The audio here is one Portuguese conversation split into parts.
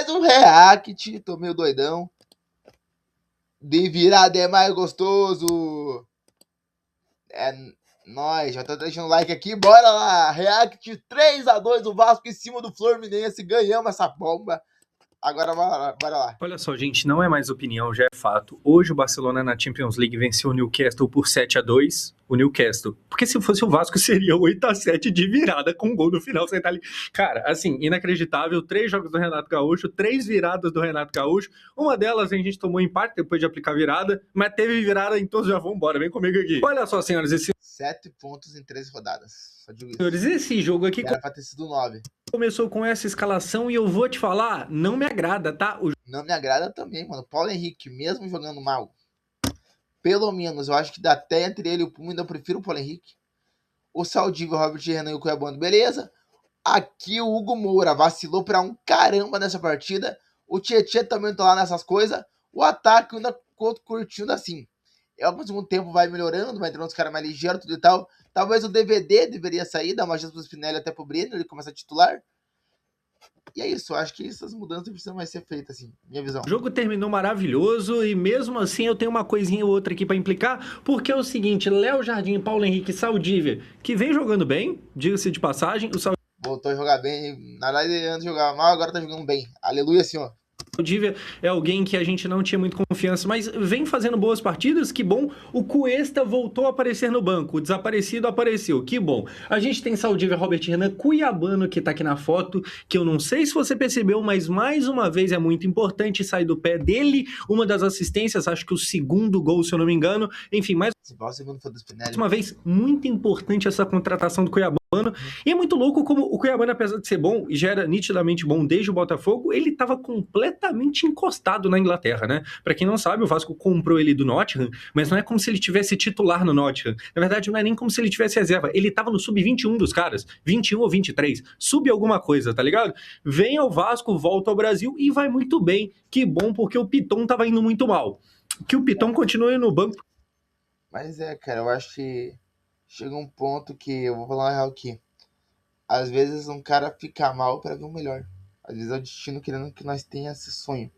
mais um react. Tô meio doidão. De virada é mais gostoso. É nóis, já tô deixando o like aqui. Bora lá. React 3-2 o Vasco em cima do Fluminense. Ganhamos essa bomba. Agora bora lá. Olha só, gente, não é mais opinião, já é fato. Hoje o Barcelona na Champions League venceu o Newcastle por 7-2. O Newcastle. Porque se fosse o Vasco, seria 8-7 de virada com um gol no final. Você tá ali. Cara, assim, inacreditável. 3 jogos do Renato Gaúcho, 3 viradas do Renato Gaúcho. Uma delas a gente tomou empate depois de aplicar virada, mas teve virada, então já vamos embora. Vem comigo aqui. Olha só, senhoras, 7 pontos em 13 rodadas. Só digo isso. Senhores, esse jogo aqui Era pra ter sido 9. começou com essa escalação e eu vou te falar, não me agrada, tá? Não me agrada também, mano. Paulo Henrique, mesmo jogando mal, pelo menos, eu acho que dá até entre ele e o Puma, ainda eu prefiro o Paulo Henrique. O Saldívio, o Robert Renan e o Cuiabano, beleza. Aqui o Hugo Moura vacilou pra um caramba nessa partida. O Tietchan também tá lá nessas coisas. O ataque ainda curtindo assim. Ao mesmo tempo vai melhorando, vai entrando os caras mais ligeiros, tudo e tal. Talvez o DVD deveria sair, dar uma chance pro Spinelli até pro Breno, ele começa a titular. E é isso, eu acho que essas mudanças precisam mais ser feitas, assim, minha visão. O jogo terminou maravilhoso e mesmo assim eu tenho uma coisinha ou outra aqui pra implicar, porque é o seguinte, Léo Jardim, Paulo Henrique e Saldívia, que vem jogando bem, diga-se de passagem, o Voltou a jogar bem, na verdade antes jogava mal, agora tá jogando bem. Aleluia, senhor. Saldívia é alguém que a gente não tinha muito confiança, mas vem fazendo boas partidas, que bom. O Cuesta voltou a aparecer no banco, o desaparecido apareceu, que bom. A gente tem Saldívia, Robert Renan, Cuiabano, que tá aqui na foto, que eu não sei se você percebeu, mas mais uma vez é muito importante sair do pé dele, uma das assistências, acho que o segundo gol, se eu não me engano, enfim, mais uma vez, muito importante essa contratação do Cuiabano. E é muito louco como o Cuiabano, apesar de ser bom, e já era nitidamente bom desde o Botafogo, ele estava completamente encostado na Inglaterra, né? Pra quem não sabe, o Vasco comprou ele do Nottingham, mas não é como se ele tivesse titular no Nottingham. Na verdade, não é nem como se ele tivesse reserva. Ele tava no sub-21 dos caras, 21 ou 23, sub alguma coisa, tá ligado? Vem ao Vasco, volta ao Brasil e vai muito bem. Que bom, porque o Piton tava indo muito mal. Que o Piton continue no banco. Mas cara, eu acho que chega um ponto que, eu vou falar uma real aqui, às vezes um cara fica mal pra ver o melhor. Às vezes é o destino querendo que nós tenha esse sonho.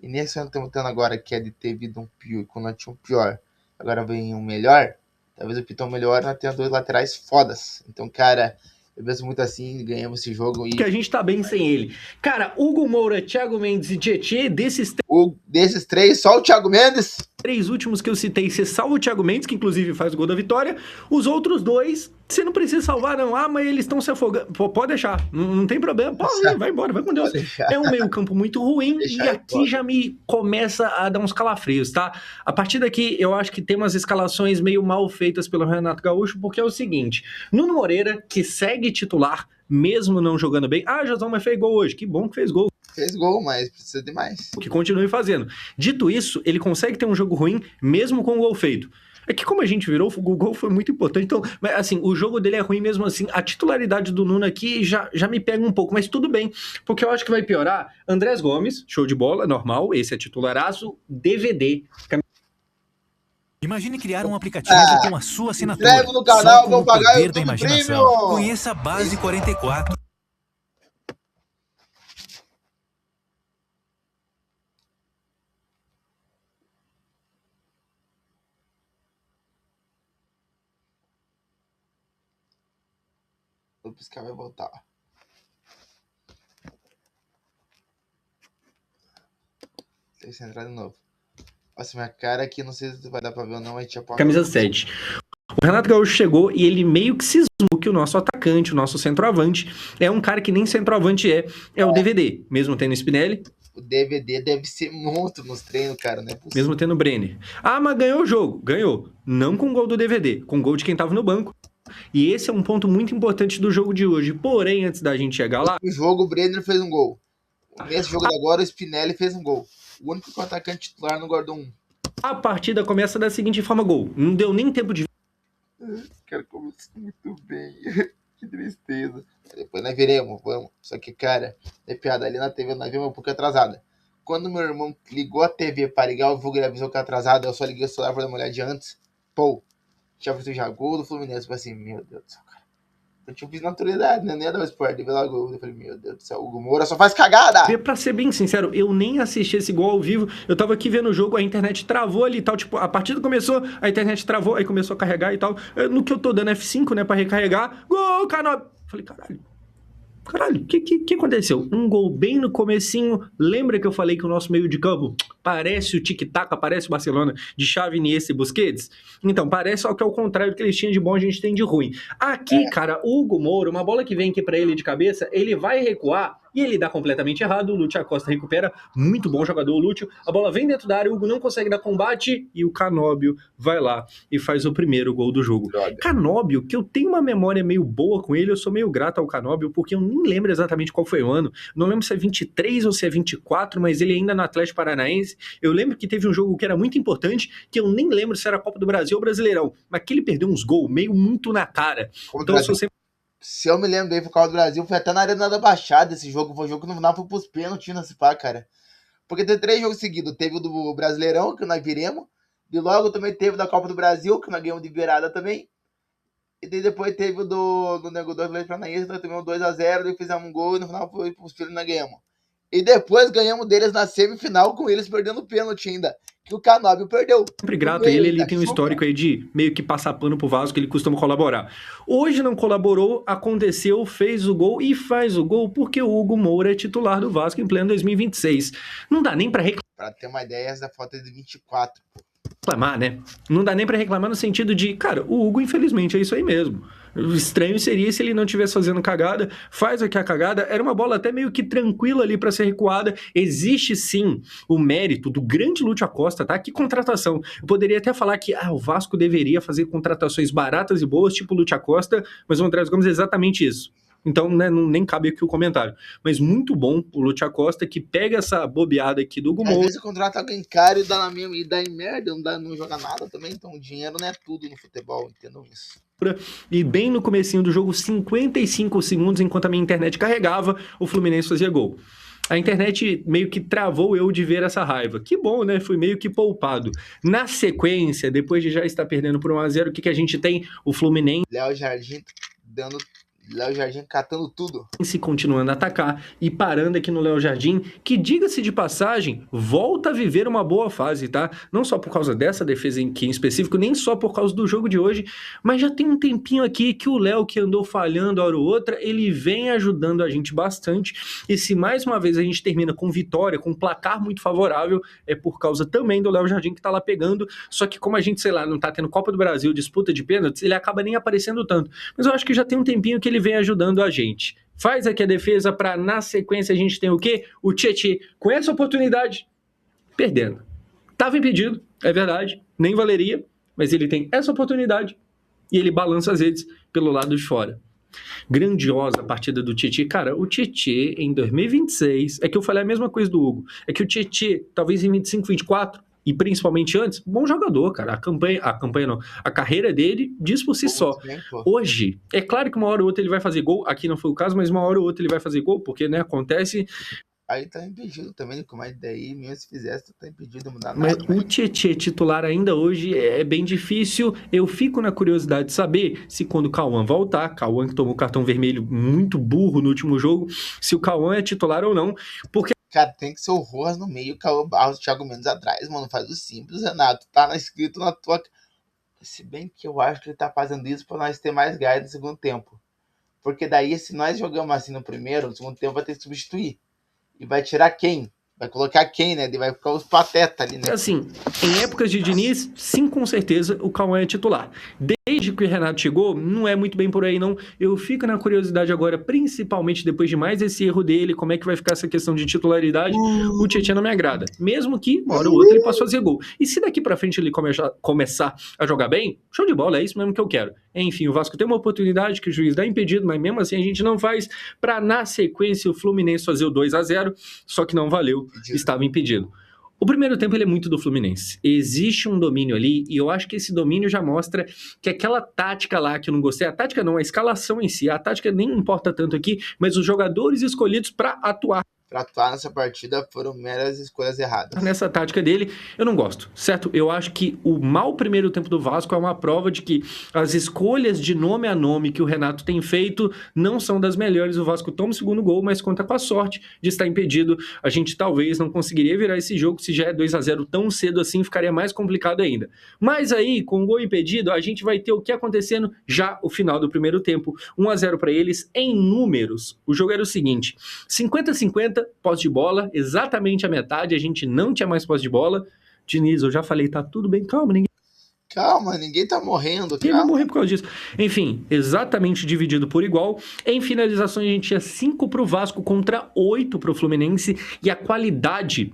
E nesse ano que estamos tendo agora, que é de ter vindo um pior, quando nós tinha um pior, agora vem um melhor, talvez o Pitão melhor, nós tenha 2 laterais fodas. Então, cara, eu penso muito assim, ganhamos esse jogo e... que a gente tá bem sem ele. Cara, Hugo Moura, Thiago Mendes e Tietchan, desses 3, só o Thiago Mendes... 3 últimos que eu citei, você salva o Thiago Mendes, que inclusive faz o gol da vitória. Os outros 2, você não precisa salvar, não. Ah, mas eles estão se afogando. Pode deixar, não tem problema. Pode ir, vai embora, vai com Deus. É um meio campo muito ruim e aqui já me começa a dar uns calafrios, tá? A partir daqui, eu acho que tem umas escalações meio mal feitas pelo Renato Gaúcho, porque é o seguinte, Nuno Moreira, que segue titular, mesmo não jogando bem. Ah, Josão, mas fez gol hoje. Que bom que fez gol. Fez gol, mas precisa de mais. Que continue fazendo. Dito isso, ele consegue ter um jogo ruim, mesmo com o gol feito. É que como a gente virou, o gol foi muito importante. Então, assim, o jogo dele é ruim mesmo assim. A titularidade do Nuno aqui já me pega um pouco, mas tudo bem. Porque eu acho que vai piorar. Andrés Gomes, show de bola, normal. Esse é titularaço. DVD. Imagine criar um aplicativo com a sua assinatura. Inscreve no canal, só com vou o pagar poder o da YouTube imaginação. Premium. Conheça a Base 44. Vou piscar, vai voltar. Tem que entrar de novo. Nossa, minha cara aqui, não sei se vai dar pra ver ou não, mas tinha... Camisa 7. O Renato Gaúcho chegou e ele meio que cismou que o nosso atacante, o nosso centroavante, é um cara que nem centroavante é o DVD, mesmo tendo Spinelli. O DVD deve ser monstro nos treinos, cara, não é possível. Mesmo tendo Brenner. Ah, mas ganhou o jogo. Ganhou. Não com gol do DVD, com gol de quem tava no banco. E esse é um ponto muito importante do jogo de hoje. Porém, antes da gente chegar lá... No jogo, o Brenner fez um gol. Nesse jogo agora, o Spinelli fez um gol. O único que o atacante titular não guardou um. A partida começa da seguinte forma, gol. Não deu nem tempo de... Cara, começou muito bem. Que tristeza. Depois nós veremos, vamos. Só que, cara, é piada. Ali na TV nós vimos um pouco atrasada. Quando meu irmão ligou a TV para ligar o jogo, ele avisou que era atrasado. Eu só liguei o celular para dar uma olhadinha antes. Pô, tinha visto já gol do Fluminense. Eu falei assim, meu Deus do céu, cara. Eu tive naturalidade, né? Nem ia dar o esporte, ver logo. Eu falei, meu Deus do céu, o Hugo Moura só faz cagada! Pra ser bem sincero, eu nem assisti esse gol ao vivo. Eu tava aqui vendo o jogo, a internet travou ali e tal. Tipo, a partida começou, a internet travou, aí começou a carregar e tal. No que eu tô dando F5, né, pra recarregar. Gol, Canóbio! Falei, caralho, o que aconteceu? Um gol bem no comecinho. Lembra que eu falei que o nosso meio de campo parece o tic-tac, parece o Barcelona de Xavi, Iniesta e Busquets? Então, parece só que é o contrário do que eles tinham de bom, a gente tem de ruim. Aqui, cara, o Hugo Moura, uma bola que vem aqui pra ele de cabeça, ele vai recuar e ele dá completamente errado. O Lúcio Acosta recupera, muito bom jogador o Lúcio. A bola vem dentro da área, o Hugo não consegue dar combate e o Canóbio vai lá e faz o primeiro gol do jogo. Canóbio, que eu tenho uma memória meio boa com ele, eu sou meio grato ao Canóbio, porque eu nem lembro exatamente qual foi o ano. Não lembro se é 23 ou se é 24, mas ele ainda no Atlético Paranaense. Eu lembro que teve um jogo que era muito importante, que eu nem lembro se era a Copa do Brasil ou Brasileirão, mas que ele perdeu uns gols meio muito na cara. Então eu sou sempre... Se eu me lembro bem, por causa do Brasil, foi até na Arena da Baixada esse jogo. Foi um jogo que no final foi pros pênaltis nesse pá, cara. Porque teve 3 jogos seguidos. Teve o do Brasileirão, que nós viremos. E logo também teve o da Copa do Brasil, que nós ganhamos de virada também. E daí depois teve o do Nego 2 Atlético Paranaense, nós tomamos 2-0, e fizemos um gol e no final foi pros pênaltis e nós ganhamos. E depois ganhamos deles na semifinal, com eles perdendo o pênalti ainda. Que o Canóbio perdeu. Sempre grato a ele tem um histórico aí de meio que passar pano pro Vasco, que ele costuma colaborar. Hoje não colaborou, aconteceu, fez o gol e faz o gol porque o Hugo Moura é titular do Vasco em pleno 2026. Não dá nem pra reclamar. Pra ter uma ideia, essa foto é de 24. Reclamar, né? Não dá nem pra reclamar no sentido de, cara, o Hugo infelizmente é isso aí mesmo. O estranho seria se ele não estivesse fazendo cagada, faz aqui a cagada, era uma bola até meio que tranquila ali pra ser recuada. Existe sim o mérito do grande Lúcio Acosta, tá? Que contratação. Eu poderia até falar que o Vasco deveria fazer contratações baratas e boas, tipo o Lúcio Acosta, mas o Andrés Gomes é exatamente isso. Então, né, nem cabe aqui o comentário. Mas muito bom o Lúcio Acosta, que pega essa bobeada aqui do Hugo Moura. Às vezes contrata alguém caro e dá na mesma, e dá em merda, não joga nada também. Então o dinheiro não é tudo no futebol, entendam isso. E bem no comecinho do jogo, 55 segundos, enquanto a minha internet carregava, o Fluminense fazia gol. A internet meio que travou eu de ver essa raiva. Que bom, né? Fui meio que poupado. Na sequência, depois de já estar perdendo por 1-0, o que a gente tem? O Fluminense... Léo Jardim catando tudo. Se continuando a atacar e parando aqui no Léo Jardim, que, diga-se de passagem, volta a viver uma boa fase, tá? Não só por causa dessa defesa aqui em específico, nem só por causa do jogo de hoje, mas já tem um tempinho aqui que o Léo, que andou falhando hora ou outra, ele vem ajudando a gente bastante. E se mais uma vez a gente termina com vitória, com um placar muito favorável, é por causa também do Léo Jardim que tá lá pegando. Só que como a gente, sei lá, não tá tendo Copa do Brasil, disputa de pênaltis, ele acaba nem aparecendo tanto. Mas eu acho que já tem um tempinho que ele vem ajudando a gente. Faz aqui a defesa para, na sequência, a gente tem o quê? O Tietê, com essa oportunidade, perdendo. Tava impedido, é verdade, nem valeria, mas ele tem essa oportunidade e ele balança as redes pelo lado de fora. Grandiosa a partida do Tietê. Cara, o Tietê em 2026, é que eu falei a mesma coisa do Hugo, é que o Tietê, talvez em 25, 24, e principalmente antes, bom jogador, cara. A carreira dele diz por si só. Hoje, é claro que uma hora ou outra ele vai fazer gol, aqui não foi o caso, mas uma hora ou outra ele vai fazer gol, porque, né, acontece... Aí tá impedido também, mas daí mesmo se fizesse, tá impedido de mudar nada. Mas o Tietê titular ainda hoje é bem difícil. Eu fico na curiosidade de saber se quando o Cauã voltar, Cauã que tomou cartão vermelho muito burro no último jogo, se o Cauã é titular ou não, porque... Cara, tem que ser o Rojas no meio, Cauã Barros, Thiago Mendes atrás, mano. Faz o simples, Renato. Tá escrito na tua... Se bem que eu acho que ele tá fazendo isso pra nós ter mais gás no segundo tempo. Porque daí, se nós jogamos assim no primeiro, no segundo tempo vai ter que substituir. E vai tirar quem? Vai colocar quem, né? Vai ficar os patetas ali, né? Assim, em épocas de Diniz, sim, com certeza, o Cauã é titular. Desde que o Renato chegou, não é muito bem por aí, não. Eu fico na curiosidade agora, principalmente depois de mais esse erro dele, como é que vai ficar essa questão de titularidade. O Tietê não me agrada. Mesmo que, uma hora ou outra, ele possa fazer gol. E se daqui pra frente ele começar a jogar bem, show de bola, é isso mesmo que eu quero. Enfim, o Vasco tem uma oportunidade que o juiz dá impedido, mas mesmo assim a gente não faz, pra na sequência o Fluminense fazer o 2-0, só que não valeu, estava impedido. O primeiro tempo ele é muito do Fluminense. Existe um domínio ali, e eu acho que esse domínio já mostra que aquela tática lá que eu não gostei, a tática não, a escalação em si, a tática nem importa tanto aqui, mas os jogadores escolhidos para atuar. para atuar nessa partida foram meras escolhas erradas. Nessa tática dele, eu não gosto, certo? Eu acho que o mau primeiro tempo do Vasco é uma prova de que as escolhas de nome a nome que o Renato tem feito não são das melhores. O Vasco toma o segundo gol, mas conta com a sorte de estar impedido. A gente talvez não conseguiria virar esse jogo. Se já é 2-0 tão cedo assim, ficaria mais complicado ainda. Mas aí, com o gol impedido, a gente vai ter o que acontecendo já o final do primeiro tempo. 1-0 para eles em números. O jogo era o seguinte: 50-50, posse de bola, exatamente a metade, a gente não tinha mais posse de bola. Diniz, eu já falei, tá tudo bem, calma, ninguém tá morrendo. Ninguém vai morrer por causa disso. Enfim, exatamente dividido por igual. Em finalizações, a gente tinha 5 pro Vasco contra 8 pro Fluminense, e a qualidade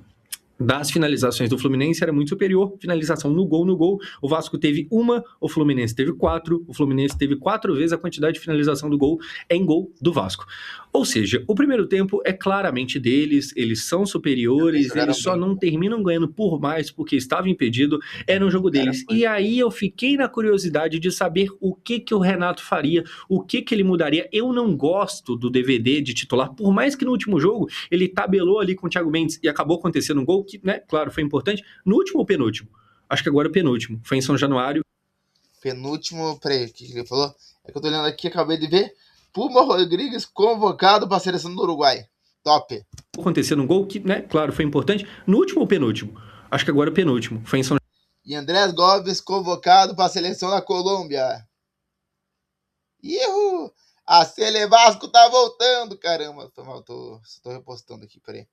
das finalizações do Fluminense era muito superior. Finalização no gol. O Vasco teve 1, o Fluminense teve 4. O Fluminense teve 4 vezes a quantidade de finalização do gol em gol do Vasco. Ou seja, o primeiro tempo é claramente deles, eles são superiores, eles só não terminam ganhando por mais porque estava impedido, era um jogo deles. E aí eu fiquei na curiosidade de saber o que o Renato faria, o que ele mudaria. Eu não gosto do DVD de titular, por mais que no último jogo ele tabelou ali com o Thiago Mendes e acabou acontecendo um gol que, né, claro, foi importante. No último ou penúltimo? Acho que agora é penúltimo. Foi em São Januário. Penúltimo, peraí, o que ele falou? É que eu tô olhando aqui, acabei de ver. Puma Rodrigues convocado para a seleção do Uruguai. Top. Acontecendo um gol que, né, claro, foi importante. No último ou penúltimo? Acho que agora é penúltimo. Foi em São E Andrés Gomes convocado para a seleção da Colômbia. Ihu! A Sele Vasco tá voltando, caramba. Tô repostando aqui, peraí.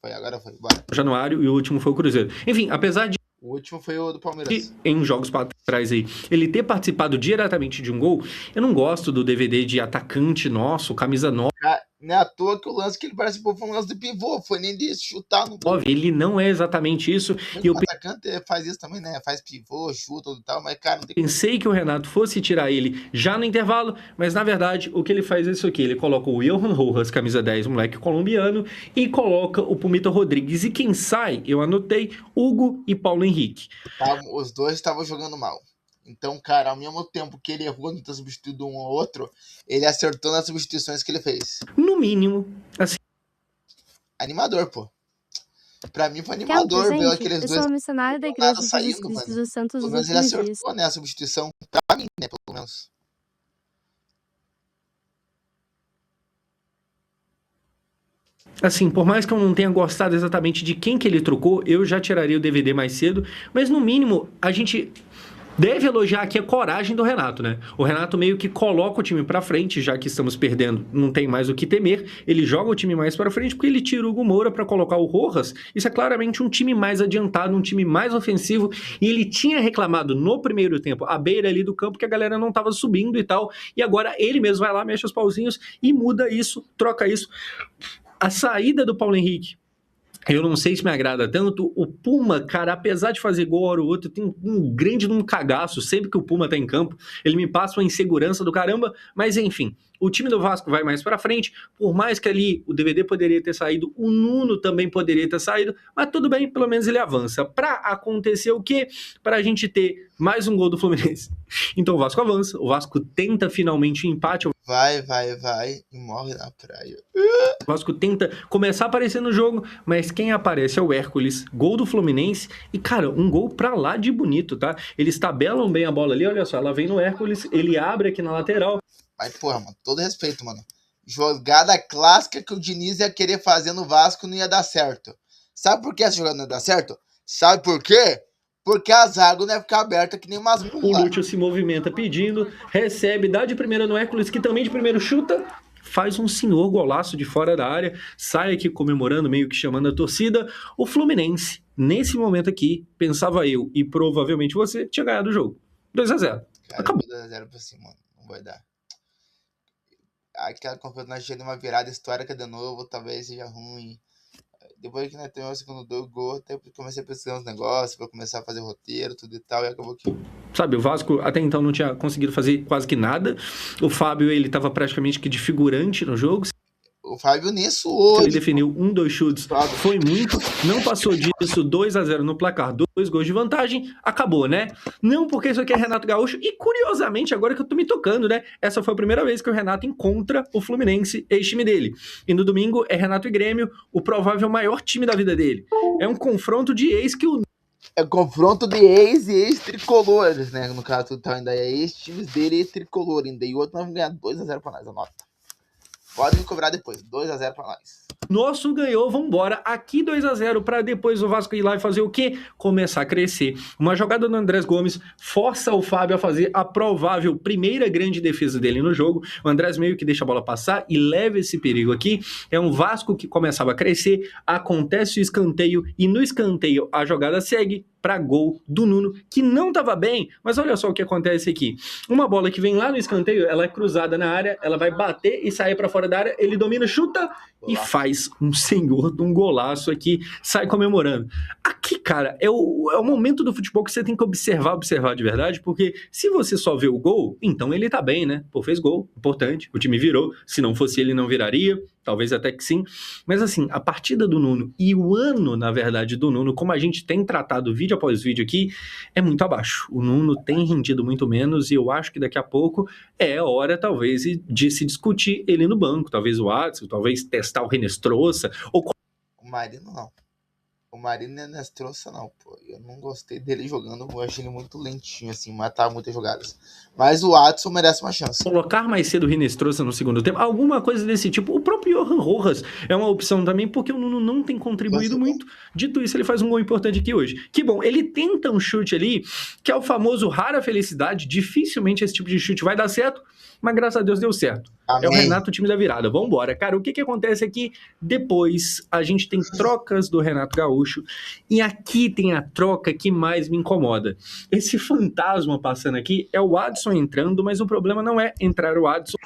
Agora foi, bora. Januário, e o último foi o Cruzeiro. Enfim, apesar de o último foi o do Palmeiras. Em jogos para trás aí, ele ter participado diretamente de um gol, eu não gosto do DVD de atacante nosso, camisa 9. Não é à toa que o lance que ele participou foi um lance de pivô, foi nem de chutar no gol. Ele não é exatamente isso. E o atacante faz isso também, né? Faz pivô, chuta e tal, mas cara... Pensei que o Renato fosse tirar ele já no intervalo, mas na verdade o que ele faz é isso aqui, ele coloca o Johan Rojas, camisa 10, moleque colombiano, e coloca o Pumita Rodrigues. E quem sai, eu anotei, Hugo e Paulo Henrique. Os dois estavam jogando mal. Então, cara, ao mesmo tempo que ele errou no ter substituído um ou outro, ele acertou nas substituições que ele fez. No mínimo, assim... Animador, pô. Pra mim foi animador ver aqueles dois... Eu sou missionária da Igreja de Jesus Cristo dos Santos dos Últimos Dias. Pelo menos ele acertou, né, a substituição. Pra mim, né, pelo menos. Assim, por mais que eu não tenha gostado exatamente de quem que ele trocou, eu já tiraria o DVD mais cedo, mas no mínimo, a gente... deve elogiar aqui a coragem do Renato, né? O Renato meio que coloca o time pra frente, já que estamos perdendo, não tem mais o que temer. Ele joga o time mais pra frente porque ele tira o Hugo Moura pra colocar o Rojas. Isso é claramente um time mais adiantado, um time mais ofensivo. E ele tinha reclamado no primeiro tempo, à beira ali do campo, que a galera não tava subindo e tal. E agora ele mesmo vai lá, mexe os pauzinhos e muda isso, troca isso. A saída do Paulo Henrique, eu não sei se me agrada tanto. O Puma, cara, apesar de fazer gol hora ou outro, tem um grande cagaço. Sempre que o Puma tá em campo, ele me passa uma insegurança do caramba. Mas enfim, o time do Vasco vai mais pra frente. Por mais que ali o DVD poderia ter saído, o Nuno também poderia ter saído. Mas tudo bem, pelo menos ele avança. Pra acontecer o quê? Pra gente ter mais um gol do Fluminense. Então o Vasco avança, o Vasco tenta finalmente o empate. Vai, e morre na praia. O Vasco tenta começar a aparecer no jogo, mas quem aparece é o Hércules, gol do Fluminense, e cara, um gol pra lá de bonito, tá? Eles tabelam bem a bola ali, olha só, ela vem no Hércules, ele abre aqui na lateral. Mas porra, mano, todo respeito, mano. Jogada clássica que o Diniz ia querer fazer no Vasco não ia dar certo. Sabe por que essa jogada não ia dar certo? Sabe por quê? Porque a zaga não ia ficar aberta que nem umas mulas. O Lúcio se movimenta pedindo, recebe, dá de primeira no Hércules, que também de primeiro chuta, faz um senhor golaço de fora da área, sai aqui comemorando, meio que chamando a torcida. O Fluminense, nesse momento aqui, pensava eu, e provavelmente você, tinha ganhado o jogo. 2-0. Acabou. 2-0 pra cima, mano. Não vai dar. Aquela campeonato de uma virada histórica de novo, talvez seja ruim. Depois que nós temos o segundo gol, até comecei a pesquisar uns negócios, pra começar a fazer roteiro, tudo e tal, e acabou que... Sabe, o Vasco até então não tinha conseguido fazer quase que nada. O Fábio, ele tava praticamente que de figurante no jogo. O Fábio nem suou. Ele definiu 2 chutes, foi muito, não passou disso, 2-0 no placar, 2 gols de vantagem, acabou, né? Não, porque isso aqui é Renato Gaúcho, e curiosamente, agora que eu tô me tocando, né? Essa foi a primeira vez que o Renato encontra o Fluminense, ex-time dele. E no domingo é Renato e Grêmio, o provável maior time da vida dele. É um confronto de ex que o... É confronto de ex e ex-tricolores, né? No caso, então, ainda é ex-times dele e tricolor ainda. E o outro nós vamos ganhar 2-0 pra nós, anota. Pode me cobrar depois, 2-0 pra nós. Nosso ganhou, vambora. Aqui 2-0 para depois o Vasco ir lá e fazer o quê? Começar a crescer. Uma jogada do Andrés Gomes força o Fábio a fazer a provável primeira grande defesa dele no jogo. O Andrés meio que deixa a bola passar e leva esse perigo aqui. É um Vasco que começava a crescer, acontece o escanteio e no escanteio a jogada segue para gol do Nuno, que não estava bem, mas olha só o que acontece aqui. Uma bola que vem lá no escanteio, ela é cruzada na área, ela vai bater e sair para fora da área, ele domina, chuta e faz um senhor de um golaço aqui, sai comemorando. Aqui, cara, é o momento do futebol que você tem que observar de verdade, porque se você só vê o gol, então ele tá bem, né? Pô, fez gol, importante, o time virou, se não fosse ele não viraria, talvez até que sim, mas assim, a partida do Nuno e o ano, na verdade, do Nuno, como a gente tem tratado vídeo após vídeo aqui, é muito abaixo. O Nuno tem rendido muito menos e eu acho que daqui a pouco é hora, talvez, de se discutir ele no banco, talvez o Adson, talvez testar o Renestrosa, ou... O Marino não. O Marino não é Nestroça, não, pô. Eu não gostei dele jogando, eu achei ele muito lentinho, assim, matar muitas jogadas. Mas o Adson merece uma chance. Colocar mais cedo o Renestrosa no segundo tempo, alguma coisa desse tipo. O próprio Johan Rojas é uma opção também, porque o Nuno não tem contribuído muito. Dito isso, ele faz um gol importante aqui hoje. Que bom, ele tenta um chute ali, que é o famoso rara felicidade. Dificilmente esse tipo de chute vai dar certo, mas graças a Deus deu certo. Amém. É o Renato, o time da virada. Vambora. Cara, o que acontece aqui? Depois, a gente tem trocas do Renato Gaúcho, e aqui tem a troca que mais me incomoda. Esse fantasma passando aqui é o Adson entrando, mas o problema não é entrar o Adson.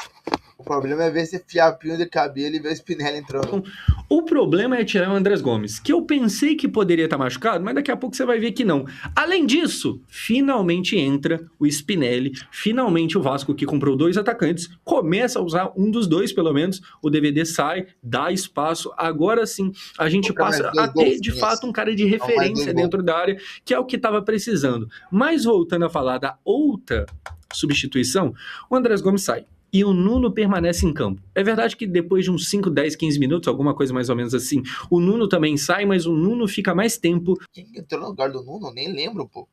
O problema é ver esse fiapinho de cabelo e ver o Spinelli entrando. O problema é tirar o Andrés Gomes, que eu pensei que poderia estar machucado, mas daqui a pouco você vai ver que não. Além disso, finalmente entra o Spinelli, finalmente o Vasco, que comprou 2 atacantes, começa a usar um dos 2, pelo menos, o DVD sai, dá espaço, agora sim a gente passa a ter, de fato, um cara de referência dentro da área, que é o que estava precisando. Mas voltando a falar da outra substituição, o Andrés Gomes sai. E o Nuno permanece em campo. É verdade que depois de uns 5, 10, 15 minutos, alguma coisa mais ou menos assim, o Nuno também sai, mas o Nuno fica mais tempo... Quem entrou no lugar do Nuno? Nem lembro, pô.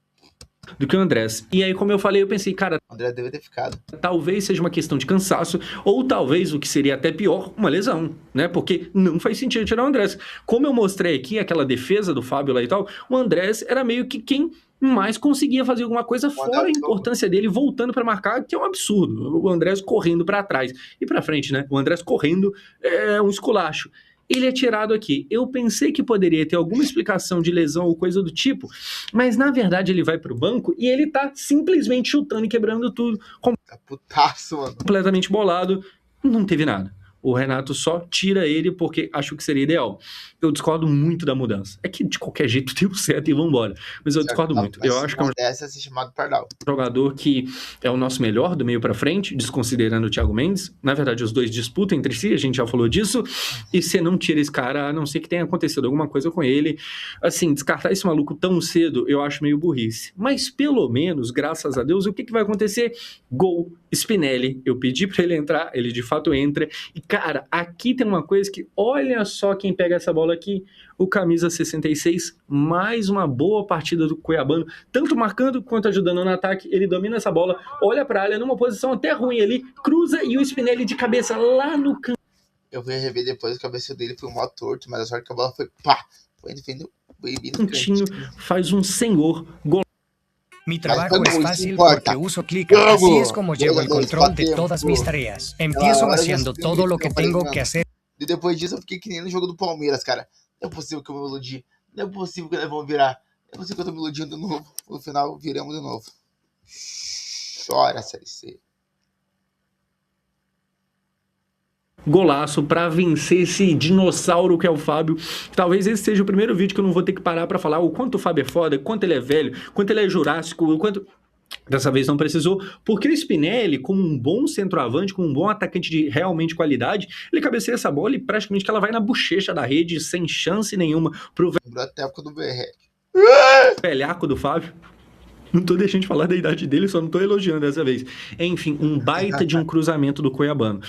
Do que o Andrés. E aí, como eu falei, eu pensei, cara... O André deve ter ficado. Talvez seja uma questão de cansaço, ou talvez, o que seria até pior, uma lesão, né? Porque não faz sentido tirar o Andrés. Como eu mostrei aqui, aquela defesa do Fábio lá e tal, o Andrés era meio que quem... mas conseguia fazer alguma coisa fora a importância dele voltando para marcar, que é um absurdo. O Andrés correndo para trás e para frente, né? O Andrés correndo é um esculacho. Ele é tirado aqui. Eu pensei que poderia ter alguma explicação de lesão ou coisa do tipo, mas na verdade ele vai pro banco e ele tá simplesmente chutando e quebrando tudo. Tá putaço, mano. Completamente bolado. Não teve nada. O Renato só tira ele porque acho que seria ideal. Eu discordo muito da mudança. É que de qualquer jeito deu certo e vambora. Mas eu discordo muito. Eu acho que é um jogador que é o nosso melhor do meio pra frente, desconsiderando o Thiago Mendes. Na verdade, os dois disputam entre si, a gente já falou disso. E você não tira esse cara, a não ser que tenha acontecido alguma coisa com ele. Assim, descartar esse maluco tão cedo, eu acho meio burrice. Mas pelo menos, graças a Deus, o que vai acontecer? Gol, Spinelli. Eu pedi pra ele entrar, ele de fato entra. E cara, aqui tem uma coisa que, olha só quem pega essa bola aqui, o camisa 66, mais uma boa partida do Cuiabano, tanto marcando quanto ajudando no ataque, ele domina essa bola, olha pra área numa posição até ruim ali, cruza e o Spinelli de cabeça lá no canto. Eu fui rever depois, o cabeça dele foi um mó torto, mas a sorte que a bola foi pá, foi defendendo o cantinho, faz um senhor gol. Mi trabajo es fácil porque uso Click. Así es como llevo el control de todas mis tareas. Empiezo haciendo todo lo que tengo que hacer. E depois disso eu fiquei que nem no jogo do Palmeiras, cara. Não é possível que eu me iludi. Não é possível que eles vão virar. Não é possível que eu tô me iludindo de novo. No final, viramos de novo. Chora, Série C. Golaço pra vencer esse dinossauro que é o Fábio. Talvez esse seja o primeiro vídeo que eu não vou ter que parar pra falar o quanto o Fábio é foda, quanto ele é velho, quanto ele é jurássico, o quanto... Dessa vez não precisou, porque o Spinelli, como um bom centroavante, como um bom atacante de realmente qualidade, ele cabeceia essa bola e praticamente que ela vai na bochecha da rede, sem chance nenhuma pro Lembrou até a época do Berret. velhaco do Fábio. Não tô deixando de falar da idade dele, só não tô elogiando dessa vez. Enfim, um baita de um cruzamento do Cuiabano.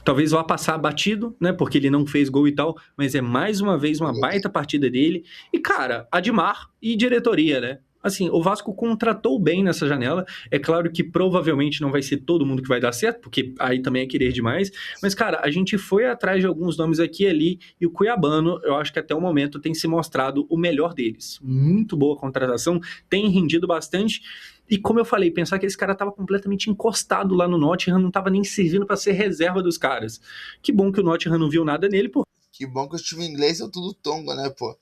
Talvez vá passar batido, né, porque ele não fez gol e tal, mas é mais uma vez uma baita partida dele. E, cara, Admar e diretoria, né? Assim, o Vasco contratou bem nessa janela. É claro que provavelmente não vai ser todo mundo que vai dar certo, porque aí também é querer demais. Mas, cara, a gente foi atrás de alguns nomes aqui e ali, e o Cuiabano, eu acho que até o momento tem se mostrado o melhor deles. Muito boa contratação, tem rendido bastante. E como eu falei, pensar que esse cara tava completamente encostado lá no Nottingham, não tava nem servindo para ser reserva dos caras. Que bom que o Nottingham não viu nada nele, pô. Que bom que os times ingleses são tudo tongo, né, pô?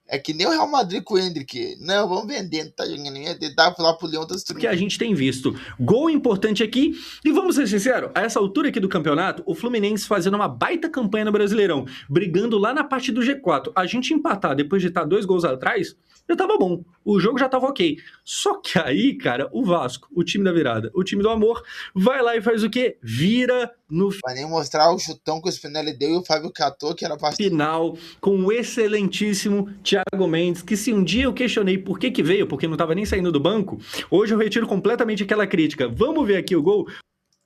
É que nem o Real Madrid com o Hendrick. Não, vamos vender, não tá jogando. Ia tentar falar pro Leão, tá destruindo. Que a gente tem visto. Gol importante aqui. E vamos ser sinceros, a essa altura aqui do campeonato, o Fluminense fazendo uma baita campanha no Brasileirão, brigando lá na parte do G4. A gente empatar depois de estar 2 gols atrás, já tava bom. O jogo já tava ok. Só que aí, cara, o Vasco, o time da virada, o time do amor, vai lá e faz o quê? Vira no Vai nem mostrar o chutão que o Spinelli deu e o Fábio catou, que era pra... final, com o excelentíssimo Thiago Mendes, que se um dia eu questionei por que veio, porque não tava nem saindo do banco, hoje eu retiro completamente aquela crítica. Vamos ver aqui o gol?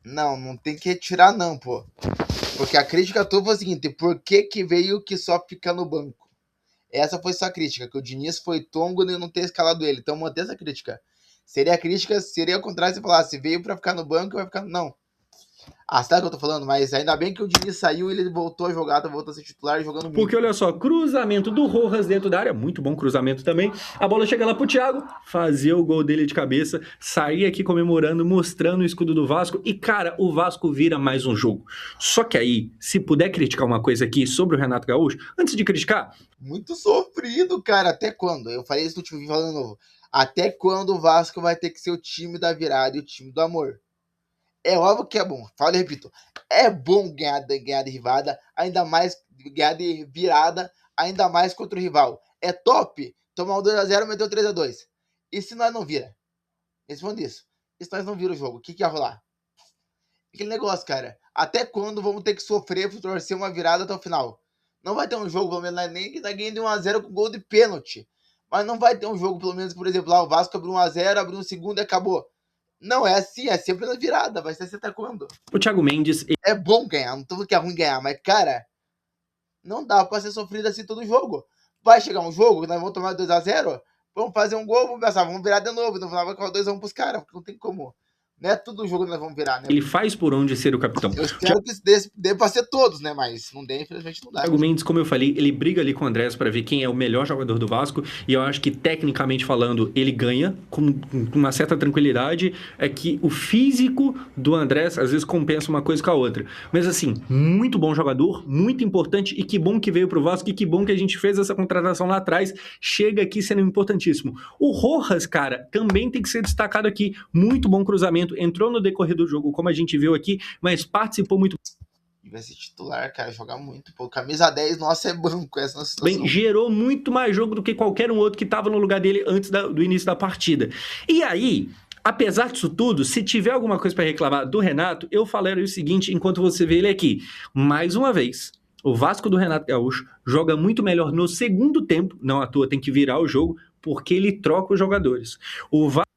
Não tem que retirar não, pô. Porque a crítica toda foi o seguinte, por que veio que só fica no banco? Essa foi sua crítica, que o Diniz foi tongo de não ter escalado ele. Então manter essa crítica. Seria a crítica, seria ao contrário se falasse, veio pra ficar no banco e vai ficar... Não. Ah, sabe o que eu tô falando? Mas ainda bem que o Diniz saiu e ele voltou a jogar, voltou a ser titular jogando muito. Porque olha só, cruzamento do Rojas dentro da área, muito bom cruzamento também. A bola chega lá pro Thiago, fazer o gol dele de cabeça, sair aqui comemorando, mostrando o escudo do Vasco. E cara, o Vasco vira mais um jogo. Só que aí, se puder criticar uma coisa aqui sobre o Renato Gaúcho, antes de criticar... Muito sofrido, cara. Até quando? Eu falei isso no último vídeo falando de novo. Até quando o Vasco vai ter que ser o time da virada e o time do amor? É óbvio que é bom, falo e repito, é bom ganhar de rivada, ainda mais ganhar de virada, ainda mais contra o rival. É top tomar um 2x0 e meter um 3x2. E se nós não vira? Responde isso. E se nós não vira o jogo, o que ia rolar? Aquele negócio, cara. Até quando vamos ter que sofrer por torcer uma virada até o final? Não vai ter um jogo, pelo menos, nem que tá ganhando de 1x0 com gol de pênalti. Mas não vai ter um jogo, pelo menos, por exemplo, lá o Vasco abriu 1x0, abriu um segundo e acabou. Não, é assim, é sempre na virada, vai ser até quando? O Thiago Mendes... É bom ganhar, não tô falando que é ruim ganhar, mas, cara, não dá pra ser sofrido assim todo jogo. Vai chegar um jogo que nós vamos tomar 2x0, vamos fazer um gol, vamos pensar, vamos virar de novo, então vai colocar 2x1 pros caras, porque não tem como. Não é todo jogo que nós vamos virar, né? Ele faz por onde ser o capitão. Eu espero que dê pra ser todos, né? Mas não dê, infelizmente não dá. Thiago Mendes, como eu falei, ele briga ali com o Andrés para ver quem é o melhor jogador do Vasco, e eu acho que, tecnicamente falando, ele ganha com uma certa tranquilidade. É que o físico do Andrés, às vezes, compensa uma coisa com a outra. Mas, assim, muito bom jogador, muito importante, e que bom que veio pro Vasco, e que bom que a gente fez essa contratação lá atrás, chega aqui sendo importantíssimo. O Rojas, cara, também tem que ser destacado aqui, muito bom cruzamento, entrou no decorrer do jogo, como a gente viu aqui, mas participou muito vai ser titular, cara, jogar muito. Pô, camisa 10, nossa, é banco essa nossa situação. Bem, gerou muito mais jogo do que qualquer um outro que estava no lugar dele antes do início da partida. E aí, apesar disso tudo, se tiver alguma coisa para reclamar do Renato, eu falarei o seguinte, enquanto você vê ele aqui. Mais uma vez, o Vasco do Renato Gaúcho joga muito melhor no segundo tempo, não à toa tem que virar o jogo, porque ele troca os jogadores. O Vasco...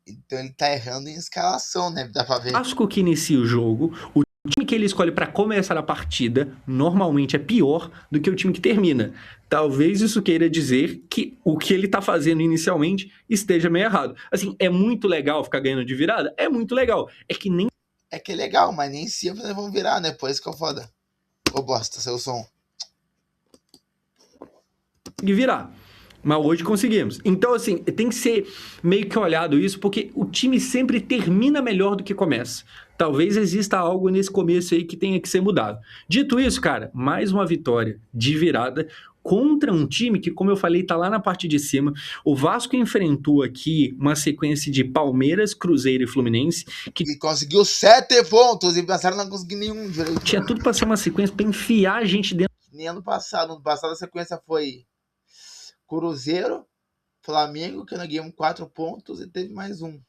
Então ele tá errando em escalação, né? Dá pra ver. Vasco que inicia o jogo, o time que ele escolhe para começar a partida normalmente é pior do que o time que termina. Talvez isso queira dizer que o que ele tá fazendo inicialmente esteja meio errado. Assim, é muito legal ficar ganhando de virada? É muito legal. É que nem... É que é legal, mas nem sempre nós vamos virar, né? Pô, isso que é foda. Ô, bosta, seu som. De virar. Mas hoje conseguimos. Então, assim, tem que ser meio que olhado isso, porque o time sempre termina melhor do que começa. Talvez exista algo nesse começo aí que tenha que ser mudado. Dito isso, cara, mais uma vitória de virada contra um time que, como eu falei, tá lá na parte de cima. O Vasco enfrentou aqui uma sequência de Palmeiras, Cruzeiro e Fluminense. E conseguiu 7 pontos e pensaram não conseguir nenhum direito. Tinha tudo pra ser uma sequência pra enfiar a gente dentro. Nem ano passado. Ano passado a sequência foi Cruzeiro, Flamengo, que nós ganhamos 4 pontos e teve mais um.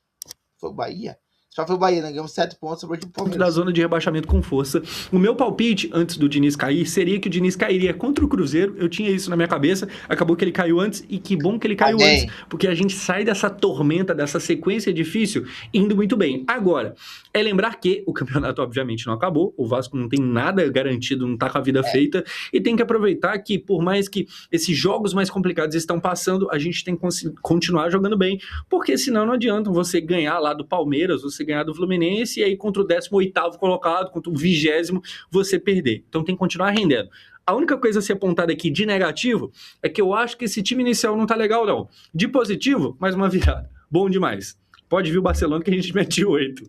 Foi o Bahia? Só foi o Bahia, né? Ganhamos 7 pontos sobre o time do Palmeiras. Da zona de rebaixamento com força. O meu palpite, antes do Diniz cair, seria que o Diniz cairia contra o Cruzeiro. Eu tinha isso na minha cabeça. Acabou que ele caiu antes. E que bom que ele caiu antes. Porque a gente sai dessa tormenta, dessa sequência difícil, indo muito bem. Agora, é lembrar que o campeonato, obviamente, não acabou. O Vasco não tem nada garantido, não tá com a vida feita. E tem que aproveitar que, por mais que esses jogos mais complicados estão passando, a gente tem que continuar jogando bem. Porque senão não adianta você ganhar lá do Palmeiras, você ganhar do Fluminense, e aí contra o 18º colocado, contra o 20º, você perder. Então tem que continuar rendendo. A única coisa a ser apontada aqui de negativo é que eu acho que esse time inicial não tá legal, não. De positivo, mais uma virada. Bom demais. Pode vir o Barcelona que a gente mete 8.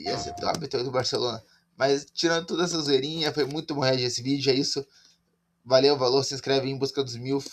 Ia ser top a vitória do Barcelona. Mas tirando toda essa zoeirinha, foi muito bom reagir esse vídeo, é isso. Valeu, se inscreve aí em busca dos 1000. Fui.